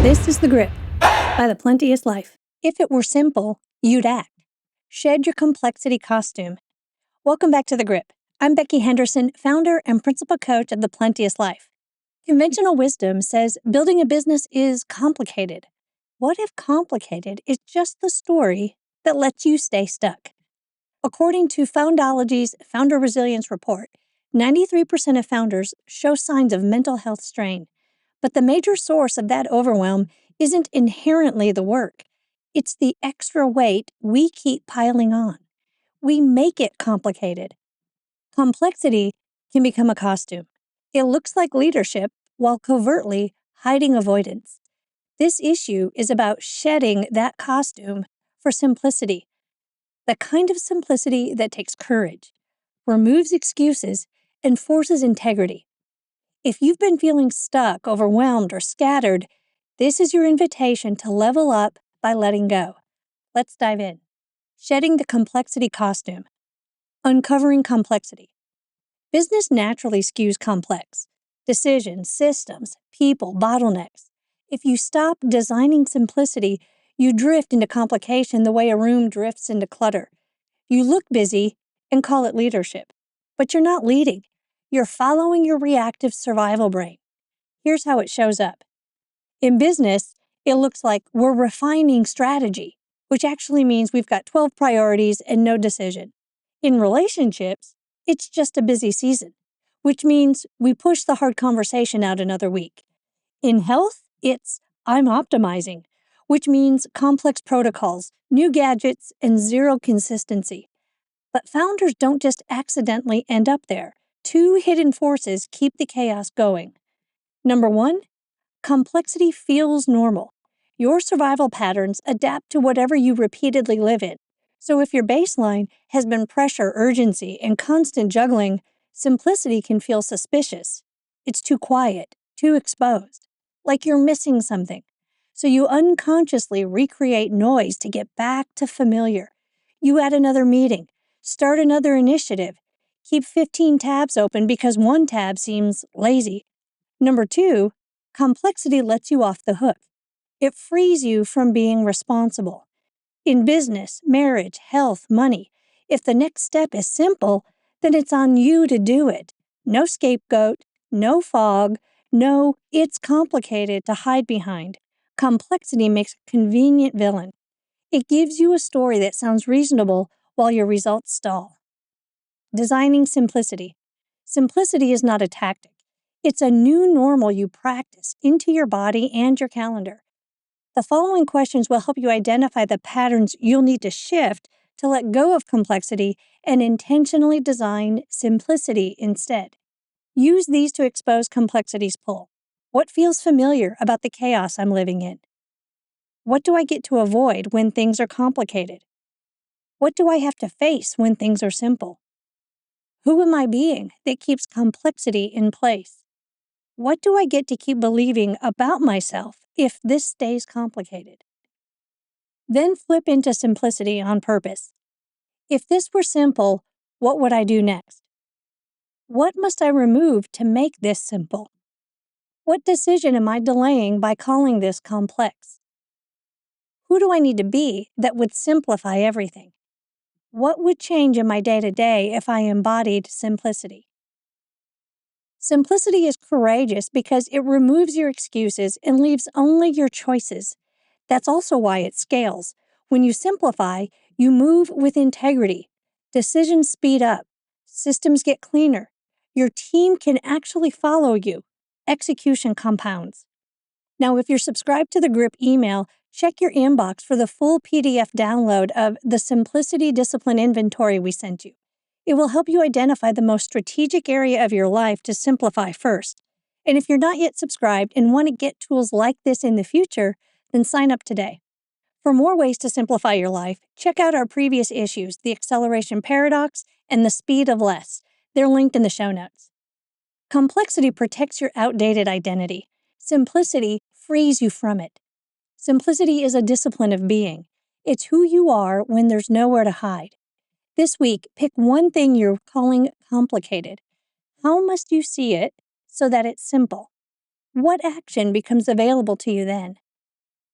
This is The Grip by The Plenteous Life. If it were simple, you'd act. Shed your complexity costume. Welcome back to The Grip. I'm Becky Henderson, founder and principal coach of The Plenteous Life. Conventional wisdom says building a business is complicated. What if complicated is just the story that lets you stay stuck? According to Foundology's Founder Resilience Report, 93% of founders show signs of mental health strain. But the major source of that overwhelm isn't inherently the work. It's the extra weight we keep piling on. We make it complicated. Complexity can become a costume. It looks like leadership while covertly hiding avoidance. This issue is about shedding that costume for simplicity. The kind of simplicity that takes courage, removes excuses, and forces integrity. If you've been feeling stuck, overwhelmed, or scattered, this is your invitation to level up by letting go. Let's dive in. Shedding the complexity costume. Uncovering complexity. Business naturally skews complex. Decisions, systems, people, bottlenecks. If you stop designing simplicity, you drift into complication the way a room drifts into clutter. You look busy and call it leadership, but you're not leading. You're following your reactive survival brain. Here's how it shows up. In business, it looks like we're refining strategy, which actually means we've got 12 priorities and no decision. In relationships, it's just a busy season, which means we push the hard conversation out another week. In health, it's I'm optimizing, which means complex protocols, new gadgets, and zero consistency. But founders don't just accidentally end up there. Two hidden forces keep the chaos going. Number one, complexity feels normal. Your survival patterns adapt to whatever you repeatedly live in. So if your baseline has been pressure, urgency, and constant juggling, simplicity can feel suspicious. It's too quiet, too exposed, like you're missing something. So you unconsciously recreate noise to get back to familiar. You add another meeting, start another initiative, keep 15 tabs open because one tab seems lazy. Number two, complexity lets you off the hook. It frees you from being responsible. In business, marriage, health, money, if the next step is simple, then it's on you to do it. No scapegoat, no fog, no it's complicated to hide behind. Complexity makes a convenient villain. It gives you a story that sounds reasonable while your results stall. Designing simplicity. Simplicity is not a tactic. It's a new normal you practice into your body and your calendar. The following questions will help you identify the patterns you'll need to shift to let go of complexity and intentionally design simplicity instead. Use these to expose complexity's pull. What feels familiar about the chaos I'm living in? What do I get to avoid when things are complicated? What do I have to face when things are simple? Who am I being that keeps complexity in place? What do I get to keep believing about myself if this stays complicated? Then flip into simplicity on purpose. If this were simple, what would I do next? What must I remove to make this simple? What decision am I delaying by calling this complex? Who do I need to be that would simplify everything? What would change in my day-to-day if I embodied simplicity? Simplicity is courageous because it removes your excuses and leaves only your choices. That's also why it scales. When you simplify, you move with integrity. Decisions speed up. Systems get cleaner. Your team can actually follow you. Execution compounds. Now, if you're subscribed to the Grip email, check your inbox for the full PDF download of the Simplicity Discipline Inventory we sent you. It will help you identify the most strategic area of your life to simplify first. And if you're not yet subscribed and want to get tools like this in the future, then sign up today. For more ways to simplify your life, check out our previous issues, The Acceleration Paradox and The Speed of Less. They're linked in the show notes. Complexity protects your outdated identity. Simplicity frees you from it. Simplicity is a discipline of being. It's who you are when there's nowhere to hide. This week, pick one thing you're calling complicated. How must you see it so that it's simple? What action becomes available to you then?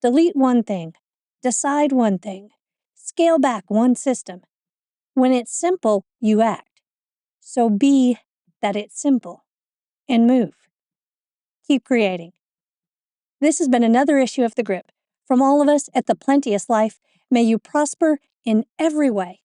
Delete one thing. Decide one thing. Scale back one system. When it's simple, you act. So be that it's simple and move. Keep creating. This has been another issue of The Grip. From all of us at The Plenteous Life, may you prosper in every way.